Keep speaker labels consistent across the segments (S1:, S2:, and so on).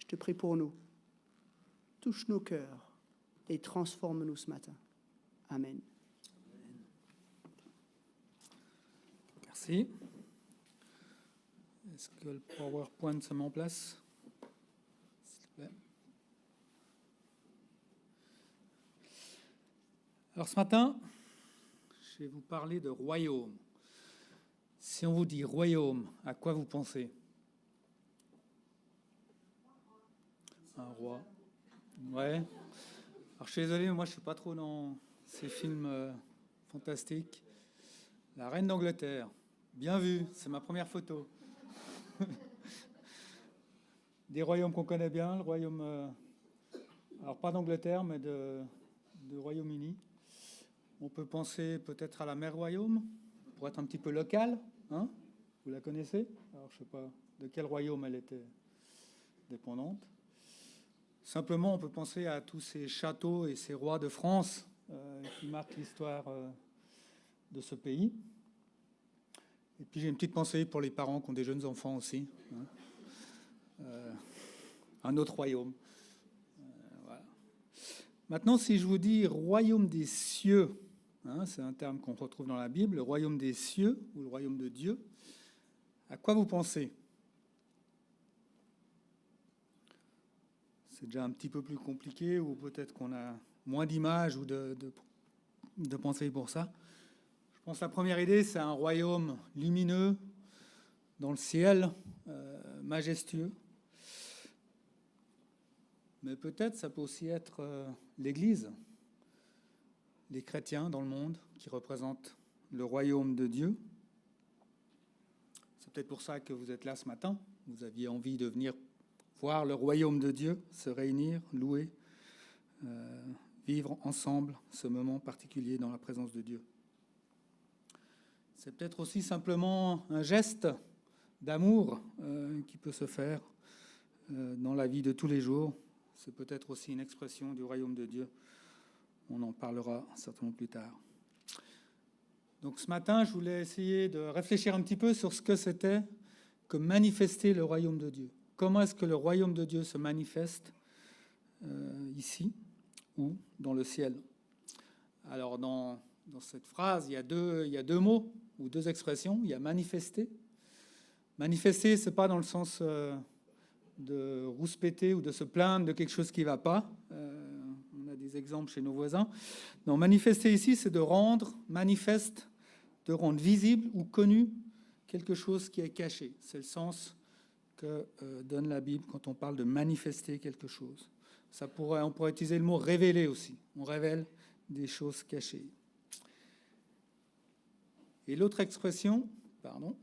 S1: Je te prie pour nous. Touche nos cœurs et transforme-nous ce matin. Amen.
S2: Merci. Est-ce que le PowerPoint se met en place? S'il te plaît. Alors ce matin, je vais vous parler de royaume. Si on vous dit royaume, à quoi vous pensez? Un roi. Ouais. Alors je suis désolé, moi je ne suis pas trop dans ces films fantastiques. La reine d'Angleterre. Bien vu, c'est ma première photo. Des royaumes qu'on connaît bien, le royaume, alors pas d'Angleterre, mais de Royaume-Uni. On peut penser peut-être à la mère royaume, pour être un petit peu local. Hein, vous la connaissez? Alors je ne sais pas de quel royaume elle était dépendante. Simplement, on peut penser à tous ces châteaux et ces rois de France qui marquent l'histoire de ce pays. Et puis j'ai une petite pensée pour les parents qui ont des jeunes enfants aussi. Hein. Un autre royaume. Voilà. Maintenant, si je vous dis royaume des cieux, hein, c'est un terme qu'on retrouve dans la Bible, le royaume des cieux ou le royaume de Dieu, à quoi vous pensez? C'est déjà un petit peu plus compliqué, ou peut-être qu'on a moins d'images ou de pensées pour ça. Je pense que la première idée, c'est un royaume lumineux, dans le ciel, majestueux. Mais peut-être ça peut aussi être l'Église, les chrétiens dans le monde, qui représentent le royaume de Dieu. C'est peut-être pour ça que vous êtes là ce matin. Vous aviez envie de venir voir le royaume de Dieu, se réunir, louer, vivre ensemble ce moment particulier dans la présence de Dieu. C'est peut-être aussi simplement un geste d'amour qui peut se faire dans la vie de tous les jours. C'est peut-être aussi une expression du royaume de Dieu. On en parlera certainement plus tard. Donc ce matin, je voulais essayer de réfléchir un petit peu sur ce que c'était que manifester le royaume de Dieu. Comment est-ce que le royaume de Dieu se manifeste ici ou dans le ciel? Alors dans cette phrase, il y a deux mots ou deux expressions. Il y a manifester. Manifester, ce n'est pas dans le sens de rouspéter ou de se plaindre de quelque chose qui ne va pas. On a des exemples chez nos voisins. Non, manifester ici, c'est de rendre manifeste, de rendre visible ou connu quelque chose qui est caché. C'est le sens que donne la Bible quand on parle de manifester quelque chose. On pourrait utiliser le mot révéler aussi. On révèle des choses cachées. Et l'autre expression,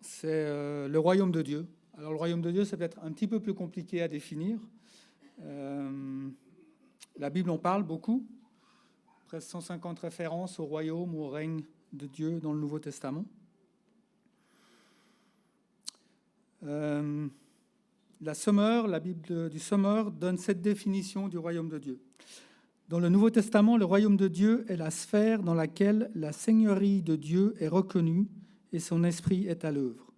S2: c'est le royaume de Dieu. Alors le royaume de Dieu, c'est peut-être un petit peu plus compliqué à définir. La Bible en parle beaucoup. Presque 150 références au royaume ou au règne de Dieu dans le Nouveau Testament. La Bible du Sommeur donne cette définition du royaume de Dieu. Dans le Nouveau Testament, le royaume de Dieu est la sphère dans laquelle la seigneurie de Dieu est reconnue et son esprit est à l'œuvre.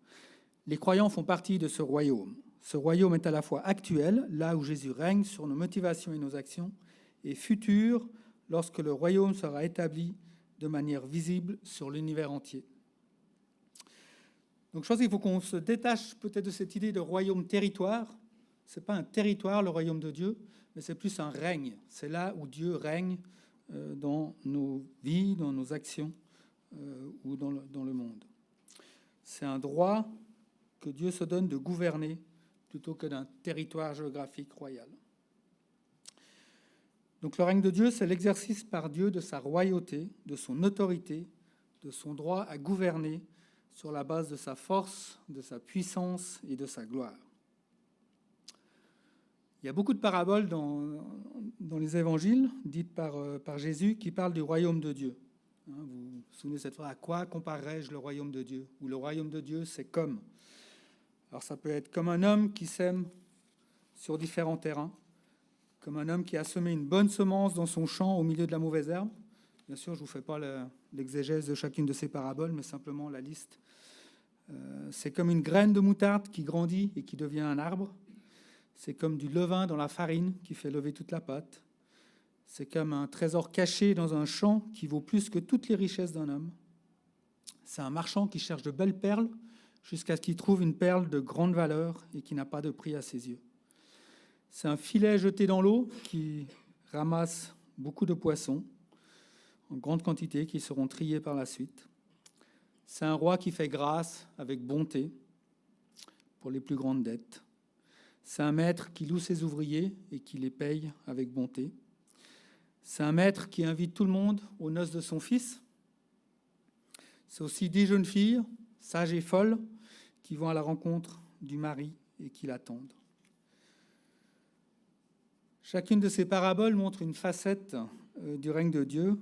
S2: Les croyants font partie de ce royaume. Ce royaume est à la fois actuel, là où Jésus règne sur nos motivations et nos actions, et futur, lorsque le royaume sera établi de manière visible sur l'univers entier. Donc je pense qu'il faut qu'on se détache peut-être de cette idée de royaume-territoire. Ce n'est pas un territoire, le royaume de Dieu, mais c'est plus un règne. C'est là où Dieu règne dans nos vies, dans nos actions ou dans le monde. C'est un droit que Dieu se donne de gouverner plutôt que d'un territoire géographique royal. Donc le règne de Dieu, c'est l'exercice par Dieu de sa royauté, de son autorité, de son droit à gouverner sur la base de sa force, de sa puissance et de sa gloire. Il y a beaucoup de paraboles dans les évangiles dites par Jésus qui parlent du royaume de Dieu. Vous vous souvenez cette fois, à quoi comparerais-je le royaume de Dieu? Ou le royaume de Dieu, c'est comme. Alors ça peut être comme un homme qui sème sur différents terrains, comme un homme qui a semé une bonne semence dans son champ au milieu de la mauvaise herbe. Bien sûr, je ne vous fais pas l'exégèse de chacune de ces paraboles, mais simplement la liste. C'est comme une graine de moutarde qui grandit et qui devient un arbre. C'est comme du levain dans la farine qui fait lever toute la pâte. C'est comme un trésor caché dans un champ qui vaut plus que toutes les richesses d'un homme. C'est un marchand qui cherche de belles perles jusqu'à ce qu'il trouve une perle de grande valeur et qui n'a pas de prix à ses yeux. C'est un filet jeté dans l'eau qui ramasse beaucoup de poissons en grande quantité qui seront triés par la suite. C'est un roi qui fait grâce avec bonté pour les plus grandes dettes. C'est un maître qui loue ses ouvriers et qui les paye avec bonté. C'est un maître qui invite tout le monde aux noces de son fils. C'est aussi 10 jeunes filles, sages et folles, qui vont à la rencontre du mari et qui l'attendent. Chacune de ces paraboles montre une facette du règne de Dieu,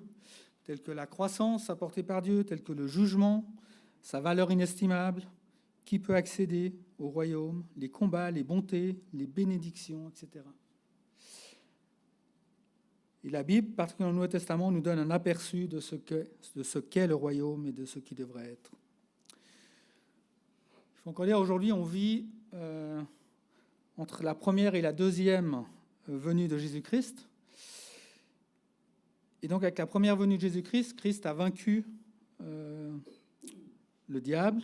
S2: telle que la croissance apportée par Dieu, telle que le jugement, sa valeur inestimable, qui peut accéder au royaume, les combats, les bontés, les bénédictions, etc. Et la Bible, particulièrement le Nouveau Testament, nous donne un aperçu de ce qu'est le royaume et de ce qui devrait être. Il faut encore dire, aujourd'hui, on vit entre la première et la deuxième venue de Jésus-Christ. Et donc, avec la première venue de Jésus-Christ, Christ a vaincu le diable.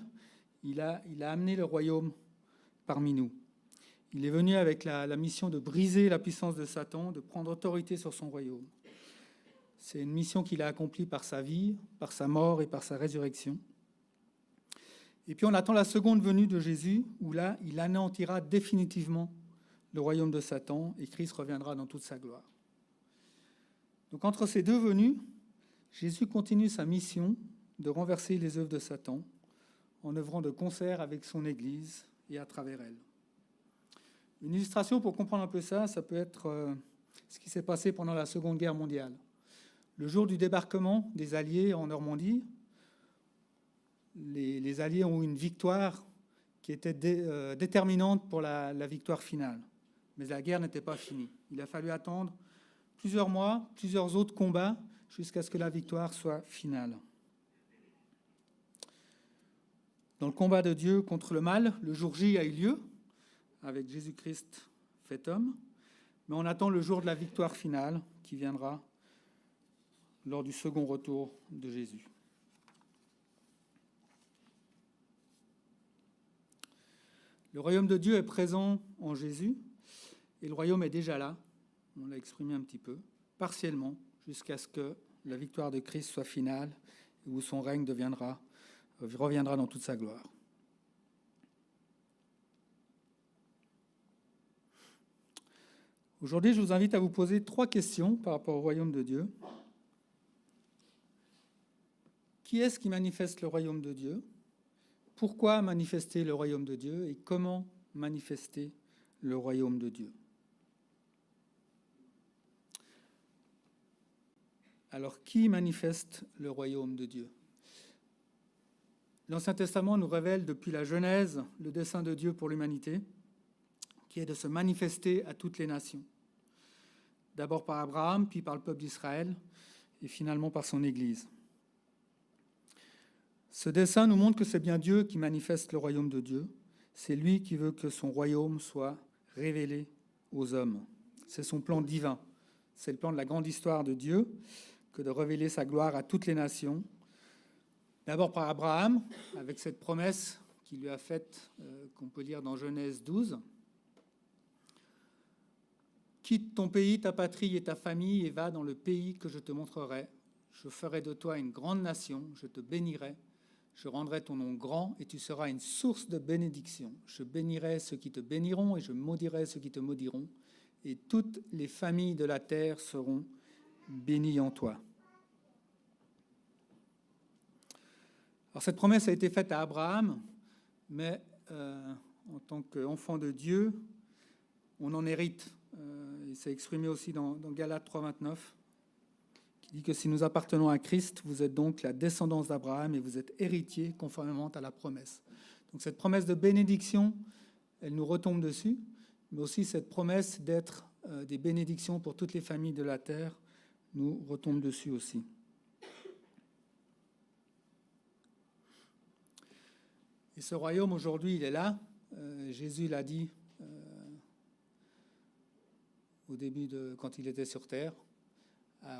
S2: Il a amené le royaume parmi nous. Il est venu avec la mission de briser la puissance de Satan, de prendre autorité sur son royaume. C'est une mission qu'il a accomplie par sa vie, par sa mort et par sa résurrection. Et puis on attend la seconde venue de Jésus, où là, il anéantira définitivement le royaume de Satan et Christ reviendra dans toute sa gloire. Donc entre ces deux venues, Jésus continue sa mission de renverser les œuvres de Satan en œuvrant de concert avec son Église et à travers elle. Une illustration pour comprendre un peu ça peut être ce qui s'est passé pendant la Seconde Guerre mondiale. Le jour du débarquement des Alliés en Normandie, les Alliés ont eu une victoire qui était déterminante pour la victoire finale. Mais la guerre n'était pas finie. Il a fallu attendre plusieurs mois, plusieurs autres combats, jusqu'à ce que la victoire soit finale. Dans le combat de Dieu contre le mal, le jour J a eu lieu, avec Jésus-Christ fait homme, mais on attend le jour de la victoire finale qui viendra lors du second retour de Jésus. Le royaume de Dieu est présent en Jésus et le royaume est déjà là, on l'a exprimé un petit peu, partiellement, jusqu'à ce que la victoire de Christ soit finale et où son règne reviendra dans toute sa gloire. Aujourd'hui, je vous invite à vous poser 3 questions par rapport au royaume de Dieu. Qui est-ce qui manifeste le royaume de Dieu ? Pourquoi manifester le royaume de Dieu et comment manifester le royaume de Dieu ? Alors, qui manifeste le royaume de Dieu ? L'Ancien Testament nous révèle depuis la Genèse le dessein de Dieu pour l'humanité, qui est de se manifester à toutes les nations. D'abord par Abraham, puis par le peuple d'Israël, et finalement par son Église. Ce dessein nous montre que c'est bien Dieu qui manifeste le royaume de Dieu. C'est lui qui veut que son royaume soit révélé aux hommes. C'est son plan divin. C'est le plan de la grande histoire de Dieu, que de révéler sa gloire à toutes les nations. D'abord par Abraham, avec cette promesse qu'il lui a faite, qu'on peut lire dans Genèse 12. Quitte ton pays, ta patrie et ta famille et va dans le pays que je te montrerai. Je ferai de toi une grande nation, je te bénirai, je rendrai ton nom grand et tu seras une source de bénédiction. Je bénirai ceux qui te béniront et je maudirai ceux qui te maudiront. Et toutes les familles de la terre seront bénies en toi. Alors cette promesse a été faite à Abraham, mais en tant qu'enfant de Dieu, on en hérite. Et c'est exprimé aussi dans Galates 3,29, qui dit que si nous appartenons à Christ, vous êtes donc la descendance d'Abraham et vous êtes héritiers conformément à la promesse. Donc cette promesse de bénédiction, elle nous retombe dessus, mais aussi cette promesse d'être des bénédictions pour toutes les familles de la terre nous retombe dessus aussi. Et ce royaume, aujourd'hui, il est là. Jésus l'a dit au début quand il était sur terre,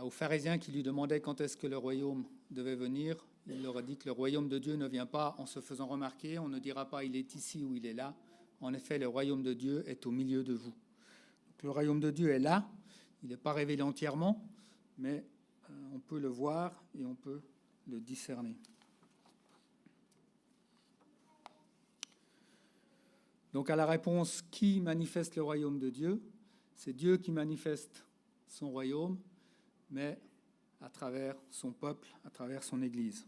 S2: aux pharisiens qui lui demandaient quand est-ce que le royaume devait venir. Il leur a dit que le royaume de Dieu ne vient pas en se faisant remarquer. On ne dira pas il est ici ou il est là. En effet, le royaume de Dieu est au milieu de vous. Donc, le royaume de Dieu est là. Il n'est pas révélé entièrement, mais on peut le voir et on peut le discerner. Donc à la réponse « Qui manifeste le royaume de Dieu ?» C'est Dieu qui manifeste son royaume, mais à travers son peuple, à travers son Église.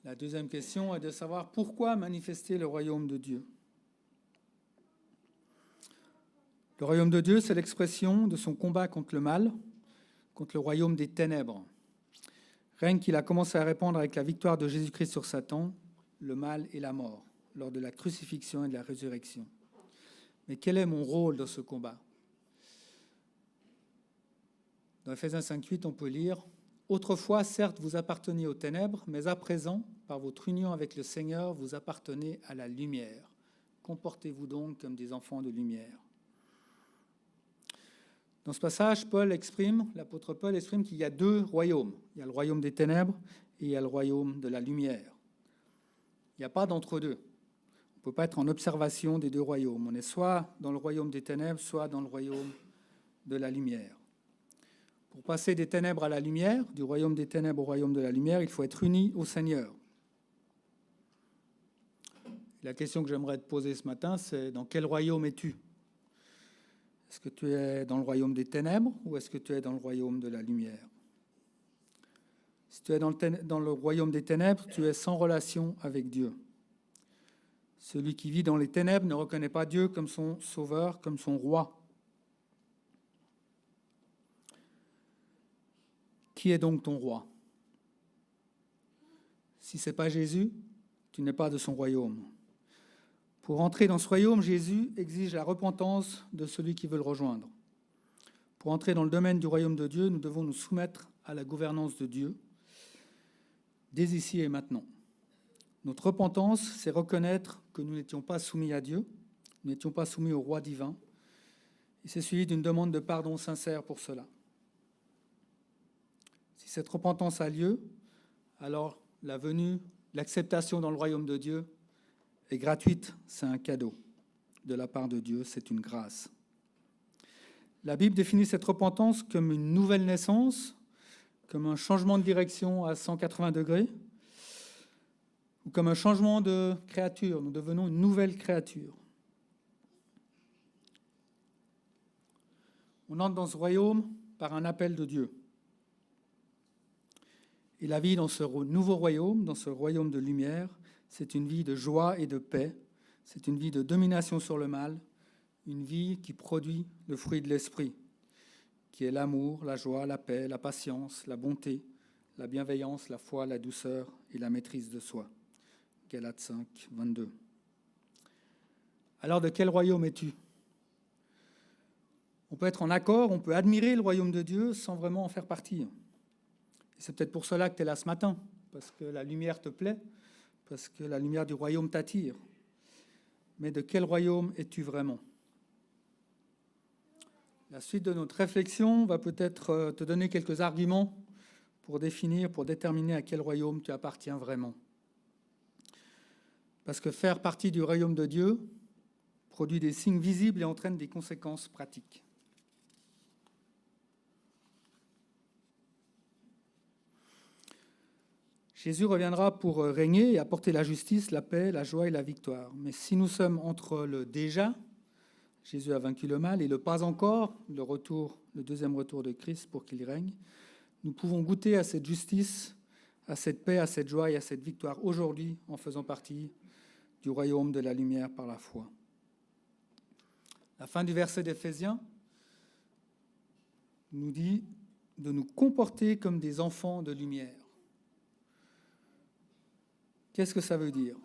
S2: La deuxième question est de savoir pourquoi manifester le royaume de Dieu. Le royaume de Dieu, c'est l'expression de son combat contre le mal, contre le royaume des ténèbres. Règne qu'il a commencé à répandre avec la victoire de Jésus-Christ sur Satan, le mal et la mort, lors de la crucifixion et de la résurrection. Mais quel est mon rôle dans ce combat ? Dans Ephésiens 5,8, on peut lire « Autrefois, certes, vous apparteniez aux ténèbres, mais à présent, par votre union avec le Seigneur, vous appartenez à la lumière. Comportez-vous donc comme des enfants de lumière. » Dans ce passage, l'apôtre Paul exprime qu'il y a deux royaumes. Il y a le royaume des ténèbres et il y a le royaume de la lumière. Il n'y a pas d'entre-deux. On ne peut pas être en observation des deux royaumes. On est soit dans le royaume des ténèbres, soit dans le royaume de la lumière. Pour passer des ténèbres à la lumière, du royaume des ténèbres au royaume de la lumière, il faut être uni au Seigneur. La question que j'aimerais te poser ce matin, c'est dans quel royaume es-tu ? Est-ce que tu es dans le royaume des ténèbres ou est-ce que tu es dans le royaume de la lumière ? Si tu es dans le royaume des ténèbres, tu es sans relation avec Dieu. Celui qui vit dans les ténèbres ne reconnaît pas Dieu comme son sauveur, comme son roi. Qui est donc ton roi ? Si ce n'est pas Jésus, tu n'es pas de son royaume. Pour entrer dans ce royaume, Jésus exige la repentance de celui qui veut le rejoindre. Pour entrer dans le domaine du royaume de Dieu, nous devons nous soumettre à la gouvernance de Dieu, dès ici et maintenant. Notre repentance, c'est reconnaître que nous n'étions pas soumis à Dieu, nous n'étions pas soumis au roi divin, et c'est suivi d'une demande de pardon sincère pour cela. Si cette repentance a lieu, alors la venue, l'acceptation dans le royaume de Dieu est gratuite, c'est un cadeau de la part de Dieu, c'est une grâce. La Bible définit cette repentance comme une nouvelle naissance, comme un changement de direction à 180 degrés, ou comme un changement de créature. Nous devenons une nouvelle créature. On entre dans ce royaume par un appel de Dieu. Et la vie dans ce nouveau royaume, dans ce royaume de lumière, c'est une vie de joie et de paix, c'est une vie de domination sur le mal, une vie qui produit le fruit de l'esprit, qui est l'amour, la joie, la paix, la patience, la bonté, la bienveillance, la foi, la douceur et la maîtrise de soi. Galates 5, 22. Alors de quel royaume es-tu ? On peut être en accord, on peut admirer le royaume de Dieu sans vraiment en faire partie. Et c'est peut-être pour cela que tu es là ce matin, parce que la lumière te plaît, parce que la lumière du royaume t'attire. Mais de quel royaume es-tu vraiment ? La suite de notre réflexion va peut-être te donner quelques arguments pour déterminer à quel royaume tu appartiens vraiment. Parce que faire partie du royaume de Dieu produit des signes visibles et entraîne des conséquences pratiques. Jésus reviendra pour régner et apporter la justice, la paix, la joie et la victoire. Mais si nous sommes entre le déjà, Jésus a vaincu le mal, et le pas encore, le deuxième retour de Christ pour qu'il règne, nous pouvons goûter à cette justice, à cette paix, à cette joie et à cette victoire aujourd'hui en faisant partie du royaume de la lumière par la foi. La fin du verset d'Éphésiens nous dit de nous comporter comme des enfants de lumière. Qu'est-ce que ça veut dire ?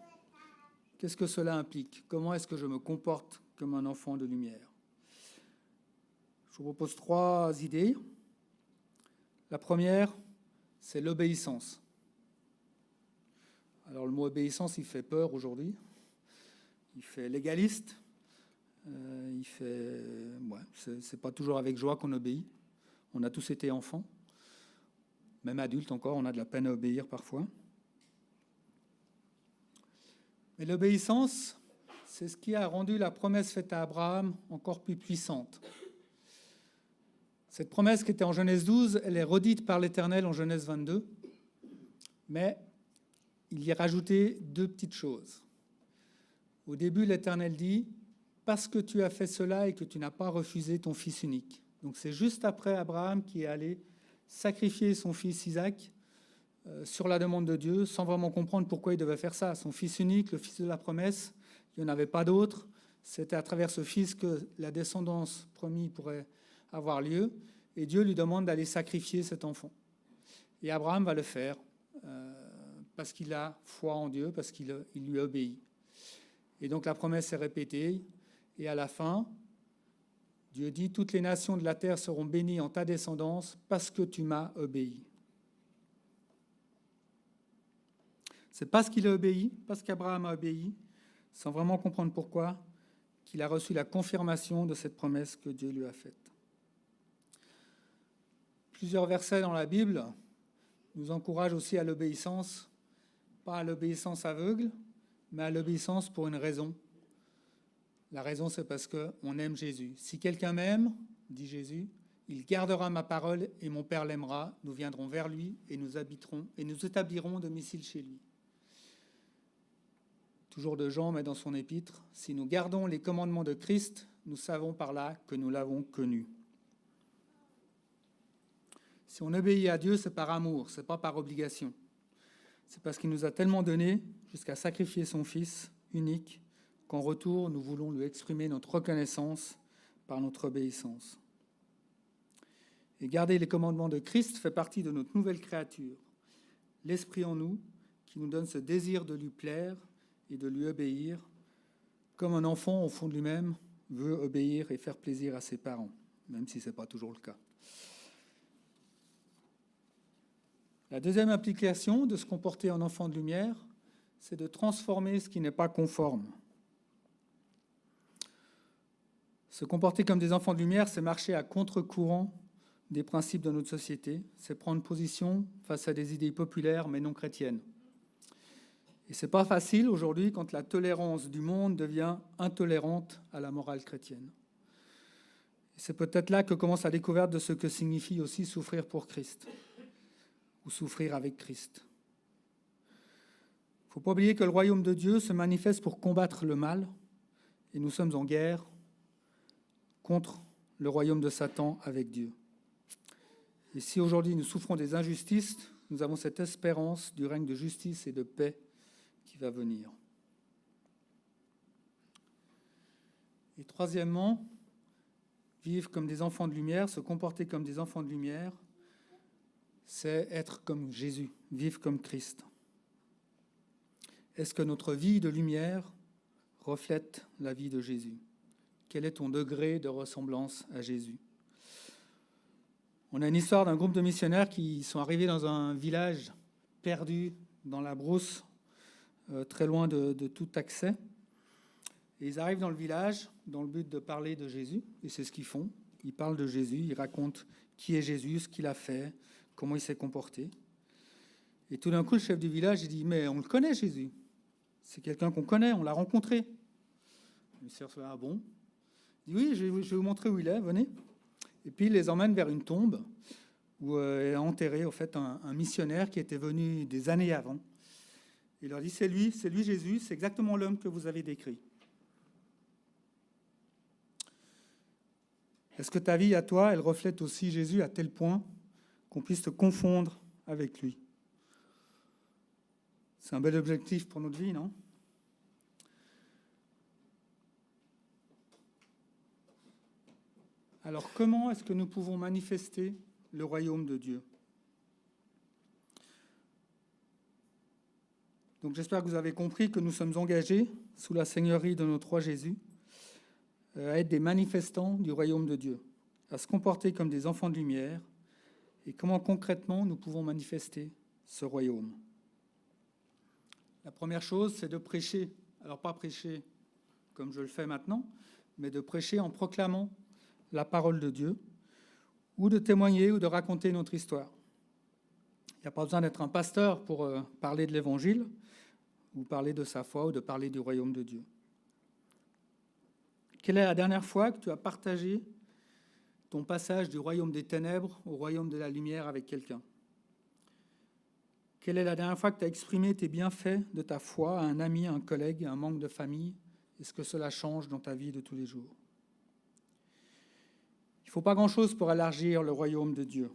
S2: Qu'est-ce que cela implique ? Comment est-ce que je me comporte comme un enfant de lumière ? Je vous propose 3 idées. La première, c'est l'obéissance. Alors le mot obéissance, il fait peur aujourd'hui. Il fait légaliste. Il c'est pas toujours avec joie qu'on obéit. On a tous été enfants. Même adultes encore, on a de la peine à obéir parfois. Mais l'obéissance, c'est ce qui a rendu la promesse faite à Abraham encore plus puissante. Cette promesse qui était en Genèse 12, elle est redite par l'Éternel en Genèse 22, mais il y a rajouté 2 petites choses. Au début, l'Éternel dit « Parce que tu as fait cela et que tu n'as pas refusé ton fils unique ». Donc c'est juste après Abraham qui est allé sacrifier son fils Isaac sur la demande de Dieu, sans vraiment comprendre pourquoi il devait faire ça. Son fils unique, le fils de la promesse, il n'y en avait pas d'autre. C'était à travers ce fils que la descendance promise pourrait avoir lieu. Et Dieu lui demande d'aller sacrifier cet enfant. Et Abraham va le faire parce qu'il a foi en Dieu, parce qu'il lui obéit. Et donc la promesse est répétée. Et à la fin, Dieu dit « Toutes les nations de la terre seront bénies en ta descendance parce que tu m'as obéi. » C'est parce qu'il a obéi, parce qu'Abraham a obéi, sans vraiment comprendre pourquoi, qu'il a reçu la confirmation de cette promesse que Dieu lui a faite. Plusieurs versets dans la Bible nous encouragent aussi à l'obéissance, pas à l'obéissance aveugle, mais à l'obéissance pour une raison. La raison, c'est parce qu'on aime Jésus. Si quelqu'un m'aime, dit Jésus, il gardera ma parole et mon Père l'aimera. Nous viendrons vers lui et nous habiterons et nous établirons domicile chez lui. Toujours de Jean, mais dans son épître, si nous gardons les commandements de Christ, nous savons par là que nous l'avons connu. Si on obéit à Dieu, c'est par amour, c'est pas par obligation. C'est parce qu'il nous a tellement donné jusqu'à sacrifier son Fils unique qu'en retour, nous voulons lui exprimer notre reconnaissance par notre obéissance. Et garder les commandements de Christ fait partie de notre nouvelle créature, l'Esprit en nous qui nous donne ce désir de lui plaire et de lui obéir, comme un enfant au fond de lui-même veut obéir et faire plaisir à ses parents, même si ce n'est pas toujours le cas. La deuxième implication de se comporter en enfant de lumière, c'est de transformer ce qui n'est pas conforme. Se comporter comme des enfants de lumière, c'est marcher à contre-courant des principes de notre société, c'est prendre position face à des idées populaires mais non chrétiennes. Et ce n'est pas facile aujourd'hui quand la tolérance du monde devient intolérante à la morale chrétienne. Et c'est peut-être là que commence la découverte de ce que signifie aussi souffrir pour Christ, ou souffrir avec Christ. Il ne faut pas oublier que le royaume de Dieu se manifeste pour combattre le mal, et nous sommes en guerre contre le royaume de Satan avec Dieu. Et si aujourd'hui nous souffrons des injustices, nous avons cette espérance du règne de justice et de paix qui va venir. Et troisièmement, vivre comme des enfants de lumière, se comporter comme des enfants de lumière, c'est être comme Jésus, vivre comme Christ. Est-ce que notre vie de lumière reflète la vie de Jésus ? Quel est ton degré de ressemblance à Jésus ? On a une histoire d'un groupe de missionnaires qui sont arrivés dans un village perdu dans la brousse, très loin de tout accès. Et ils arrivent dans le village dans le but de parler de Jésus, et c'est ce qu'ils font. Ils parlent de Jésus, ils racontent qui est Jésus, ce qu'il a fait, comment il s'est comporté. Et tout d'un coup, le chef du village il dit « Mais on le connaît, Jésus. C'est quelqu'un qu'on connaît, on l'a rencontré. » Le sœur se dit « Ah bon ?» Il dit « Oui, je vais vous montrer où il est, venez. » Et puis il les emmène vers une tombe où est enterré au fait un missionnaire qui était venu des années avant. Il leur dit « C'est lui Jésus, c'est exactement l'homme que vous avez décrit. » Est-ce que ta vie à toi, elle reflète aussi Jésus à tel point qu'on puisse te confondre avec lui ? C'est un bel objectif pour notre vie, non ? Alors, comment est-ce que nous pouvons manifester le royaume de Dieu ? Donc, j'espère que vous avez compris que nous sommes engagés, sous la seigneurie de notre roi Jésus, à être des manifestants du royaume de Dieu, à se comporter comme des enfants de lumière, et comment concrètement nous pouvons manifester ce royaume. La première chose, c'est de prêcher. Alors, pas prêcher comme je le fais maintenant, mais de prêcher en proclamant la parole de Dieu, ou de témoigner ou de raconter notre histoire. Il n'y a pas besoin d'être un pasteur pour parler de l'Évangile, ou parler de sa foi, ou de parler du royaume de Dieu. Quelle est la dernière fois que tu as partagé ton passage du royaume des ténèbres au royaume de la lumière avec quelqu'un? Quelle est la dernière fois que tu as exprimé tes bienfaits de ta foi à un ami, à un collègue, à un membre de famille? Est-ce que cela change dans ta vie de tous les jours? Il ne faut pas grand-chose pour élargir le royaume de Dieu.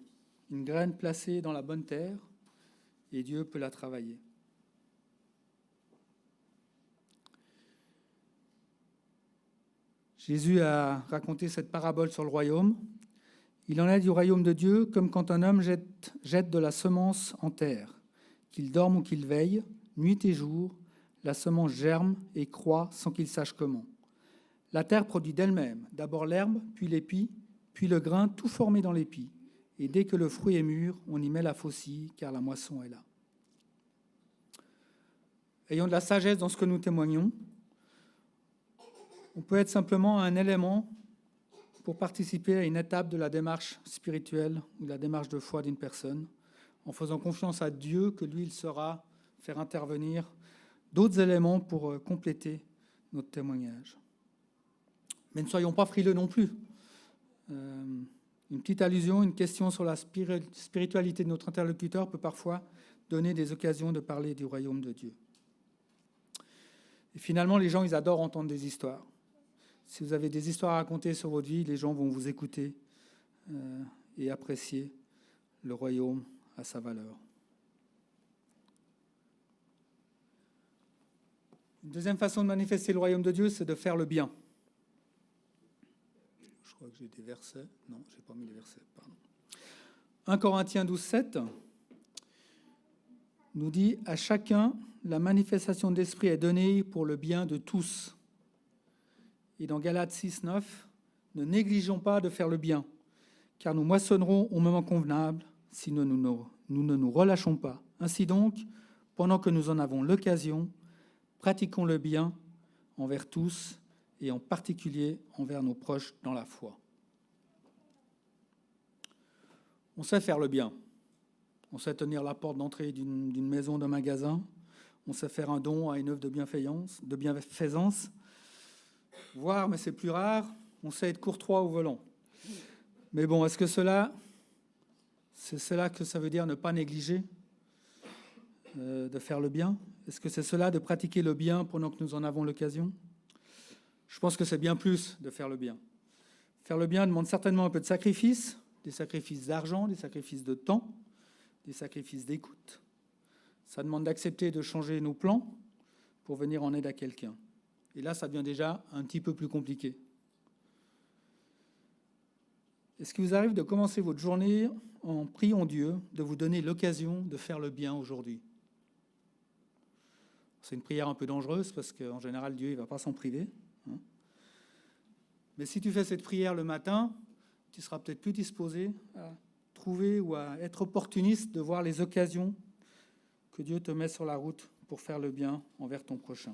S2: Une graine placée dans la bonne terre, et Dieu peut la travailler. Jésus a raconté cette parabole sur le royaume. Il en est du royaume de Dieu comme quand un homme jette de la semence en terre. Qu'il dorme ou qu'il veille, nuit et jour, la semence germe et croît sans qu'il sache comment. La terre produit d'elle-même, d'abord l'herbe, puis l'épi, puis le grain, tout formé dans l'épi. Et dès que le fruit est mûr, on y met la faucille, car la moisson est là. Ayons de la sagesse dans ce que nous témoignons. On peut être simplement un élément pour participer à une étape de la démarche spirituelle ou de la démarche de foi d'une personne, en faisant confiance à Dieu que lui, il saura faire intervenir d'autres éléments pour compléter notre témoignage. Mais ne soyons pas frileux non plus. Une petite allusion, une question sur la spiritualité de notre interlocuteur peut parfois donner des occasions de parler du royaume de Dieu. Et finalement, les gens, ils adorent entendre des histoires. Si vous avez des histoires à raconter sur votre vie, les gens vont vous écouter et apprécier le royaume à sa valeur. Une deuxième façon de manifester le royaume de Dieu, c'est de faire le bien. Je crois que j'ai des versets. Non, je n'ai pas mis les versets, pardon. 1 Corinthiens 12, 7 nous dit « À chacun, la manifestation d'esprit est donnée pour le bien de tous. » Et dans Galates 6, 9, « Ne négligeons pas de faire le bien, car nous moissonnerons au moment convenable si nous ne nous relâchons pas. Ainsi donc, pendant que nous en avons l'occasion, pratiquons le bien envers tous et en particulier envers nos proches dans la foi. » On sait faire le bien. On sait tenir la porte d'entrée d'une maison, d'un magasin. On sait faire un don à une œuvre de bienfaisance. Voir, mais c'est plus rare. On sait être courtois au volant. Mais bon, est-ce que c'est cela que ça veut dire ne pas négliger de faire le bien? Est-ce que c'est cela de pratiquer le bien pendant que nous en avons l'occasion? Je pense que c'est bien plus de faire le bien. Faire le bien demande certainement un peu de sacrifice, des sacrifices d'argent, des sacrifices de temps, des sacrifices d'écoute. Ça demande d'accepter de changer nos plans pour venir en aide à quelqu'un. Et là, ça devient déjà un petit peu plus compliqué. Est-ce qu'il vous arrive de commencer votre journée en priant Dieu de vous donner l'occasion de faire le bien aujourd'hui? C'est une prière un peu dangereuse parce qu'en général, Dieu ne va pas s'en priver. Mais si tu fais cette prière le matin, tu seras peut-être plus disposé à trouver ou à être opportuniste de voir les occasions que Dieu te met sur la route pour faire le bien envers ton prochain.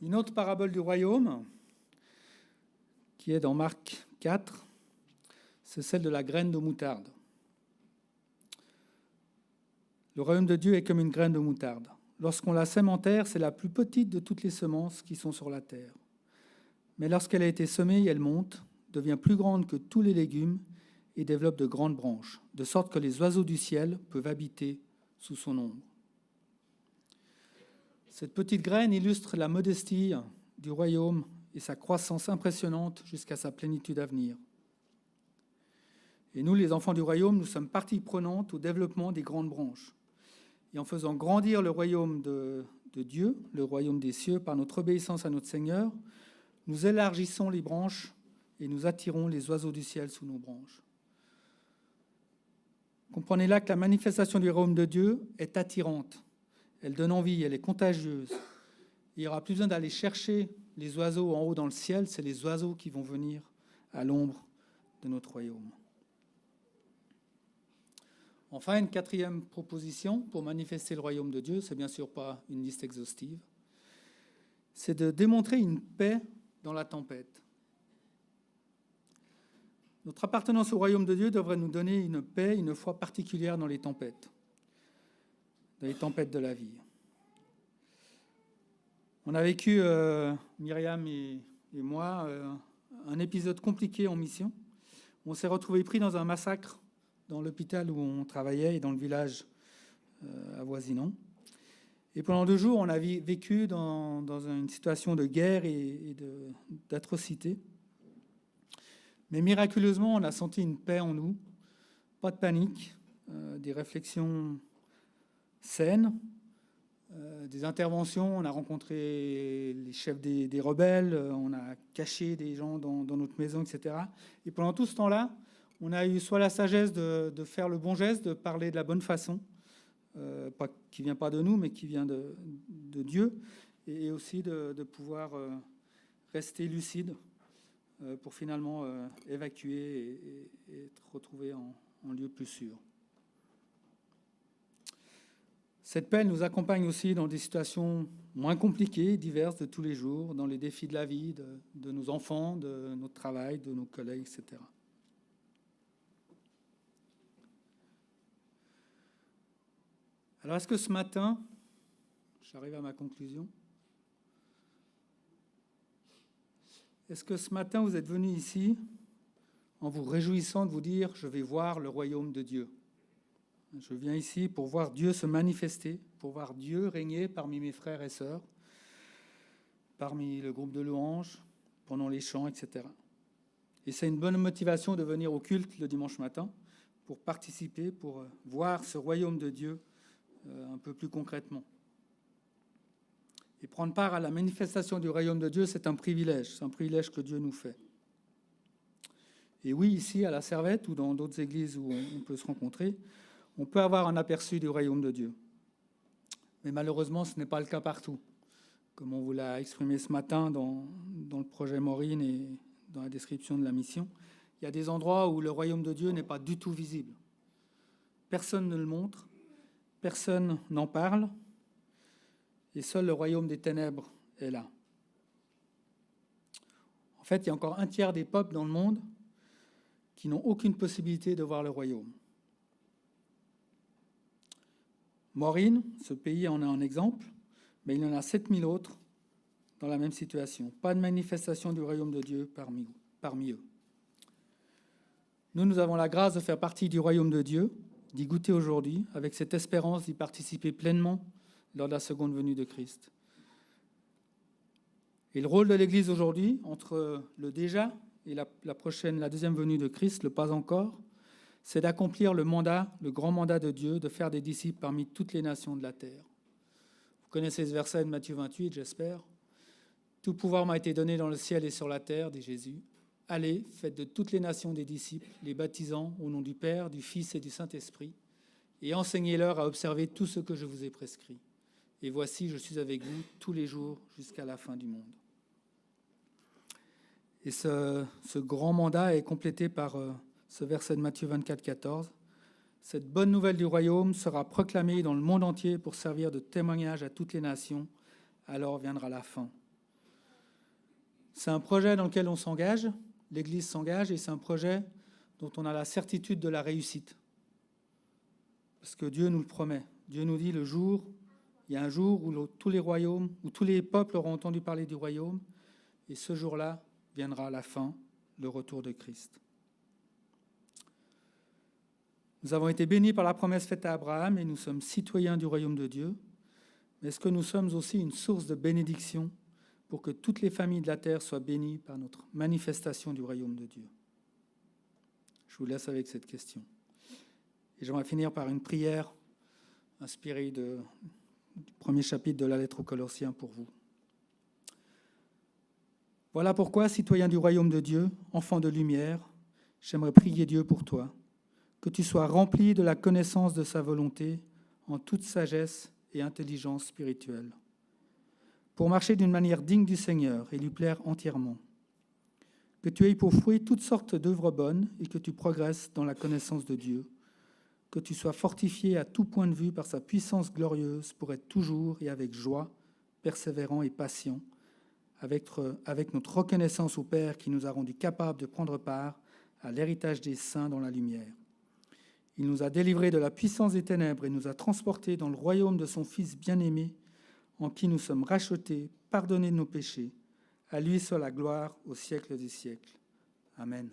S2: Une autre parabole du royaume, qui est dans Marc 4, c'est celle de la graine de moutarde. Le royaume de Dieu est comme une graine de moutarde. Lorsqu'on la sème en terre, c'est la plus petite de toutes les semences qui sont sur la terre. Mais lorsqu'elle a été semée, elle monte, devient plus grande que tous les légumes et développe de grandes branches, de sorte que les oiseaux du ciel peuvent habiter sous son ombre. Cette petite graine illustre la modestie du royaume et sa croissance impressionnante jusqu'à sa plénitude à venir. Et nous, les enfants du royaume, nous sommes partie prenante au développement des grandes branches. Et en faisant grandir le royaume de Dieu, le royaume des cieux, par notre obéissance à notre Seigneur, nous élargissons les branches et nous attirons les oiseaux du ciel sous nos branches. Comprenez là que la manifestation du royaume de Dieu est attirante. Elle donne envie, elle est contagieuse. Il n'y aura plus besoin d'aller chercher les oiseaux en haut dans le ciel, c'est les oiseaux qui vont venir à l'ombre de notre royaume. Enfin, une quatrième proposition pour manifester le royaume de Dieu, c'est bien sûr pas une liste exhaustive, c'est de démontrer une paix dans la tempête. Notre appartenance au royaume de Dieu devrait nous donner une paix, une foi particulière dans les tempêtes de la vie. On a vécu, Myriam et moi, un épisode compliqué en mission. On s'est retrouvés pris dans un massacre dans l'hôpital où on travaillait et dans le village avoisinant. Et pendant 2 jours, on a vécu dans une situation de guerre et d'atrocité. Mais miraculeusement, on a senti une paix en nous, pas de panique, des réflexions saines, des interventions. On a rencontré les chefs des rebelles, on a caché des gens dans notre maison, etc. Et pendant tout ce temps-là, on a eu soit la sagesse de faire le bon geste, de parler de la bonne façon, qui ne vient pas de nous, mais qui vient de Dieu, et aussi de pouvoir rester lucide pour finalement évacuer et être retrouvé en lieu plus sûr. Cette paix nous accompagne aussi dans des situations moins compliquées, diverses de tous les jours, dans les défis de la vie, de nos enfants, de notre travail, de nos collègues, etc. Alors, est-ce que ce matin, j'arrive à ma conclusion, est-ce que ce matin, vous êtes venus ici en vous réjouissant de vous dire « Je vais voir le royaume de Dieu ». Je viens ici pour voir Dieu se manifester, pour voir Dieu régner parmi mes frères et sœurs, parmi le groupe de louanges, pendant les chants, etc. Et c'est une bonne motivation de venir au culte le dimanche matin pour participer, pour voir ce royaume de Dieu un peu plus concrètement. Et prendre part à la manifestation du royaume de Dieu, c'est un privilège que Dieu nous fait. Et oui, ici, à la Servette ou dans d'autres églises où on peut se rencontrer, on peut avoir un aperçu du royaume de Dieu. Mais malheureusement, ce n'est pas le cas partout. Comme on vous l'a exprimé ce matin dans le projet Maureen et dans la description de la mission, il y a des endroits où le royaume de Dieu n'est pas du tout visible. Personne ne le montre, personne n'en parle, et seul le royaume des ténèbres est là. En fait, il y a encore 1/3 des peuples dans le monde qui n'ont aucune possibilité de voir le royaume. Maureen, ce pays en est un exemple, mais il y en a 7000 autres dans la même situation. Pas de manifestation du royaume de Dieu parmi eux. Nous avons la grâce de faire partie du royaume de Dieu, d'y goûter aujourd'hui, avec cette espérance d'y participer pleinement lors de la seconde venue de Christ. Et le rôle de l'Église aujourd'hui, entre le déjà et la deuxième venue de Christ, le pas encore, c'est d'accomplir le grand mandat de Dieu, de faire des disciples parmi toutes les nations de la terre. Vous connaissez ce verset de Matthieu 28, j'espère. « Tout pouvoir m'a été donné dans le ciel et sur la terre, dit Jésus. Allez, faites de toutes les nations des disciples, les baptisant au nom du Père, du Fils et du Saint-Esprit, et enseignez-leur à observer tout ce que je vous ai prescrit. Et voici, je suis avec vous tous les jours jusqu'à la fin du monde. » Et ce grand mandat est complété par ce verset de Matthieu 24, 14. « Cette bonne nouvelle du royaume sera proclamée dans le monde entier pour servir de témoignage à toutes les nations. Alors viendra la fin. » C'est un projet dans lequel on s'engage, l'Église s'engage, et c'est un projet dont on a la certitude de la réussite. Parce que Dieu nous le promet. Dieu nous dit il y a un jour où tous les royaumes, où tous les peuples auront entendu parler du royaume, et ce jour-là viendra la fin, le retour de Christ. Nous avons été bénis par la promesse faite à Abraham et nous sommes citoyens du royaume de Dieu. Mais est-ce que nous sommes aussi une source de bénédiction pour que toutes les familles de la terre soient bénies par notre manifestation du royaume de Dieu? Je vous laisse avec cette question. Et j'aimerais finir par une prière inspirée du premier chapitre de la lettre aux Colossiens pour vous. Voilà pourquoi, citoyen du royaume de Dieu, enfant de lumière, j'aimerais prier Dieu pour toi, que tu sois rempli de la connaissance de sa volonté en toute sagesse et intelligence spirituelle, pour marcher d'une manière digne du Seigneur et lui plaire entièrement. Que tu aies pour fruit toutes sortes d'œuvres bonnes et que tu progresses dans la connaissance de Dieu, que tu sois fortifié à tout point de vue par sa puissance glorieuse pour être toujours et avec joie, persévérant et patient, avec notre reconnaissance au Père qui nous a rendus capables de prendre part à l'héritage des saints dans la lumière. Il nous a délivrés de la puissance des ténèbres et nous a transportés dans le royaume de son Fils bien-aimé, en qui nous sommes rachetés, pardonnés de nos péchés. À lui soit la gloire au siècle des siècles. Amen.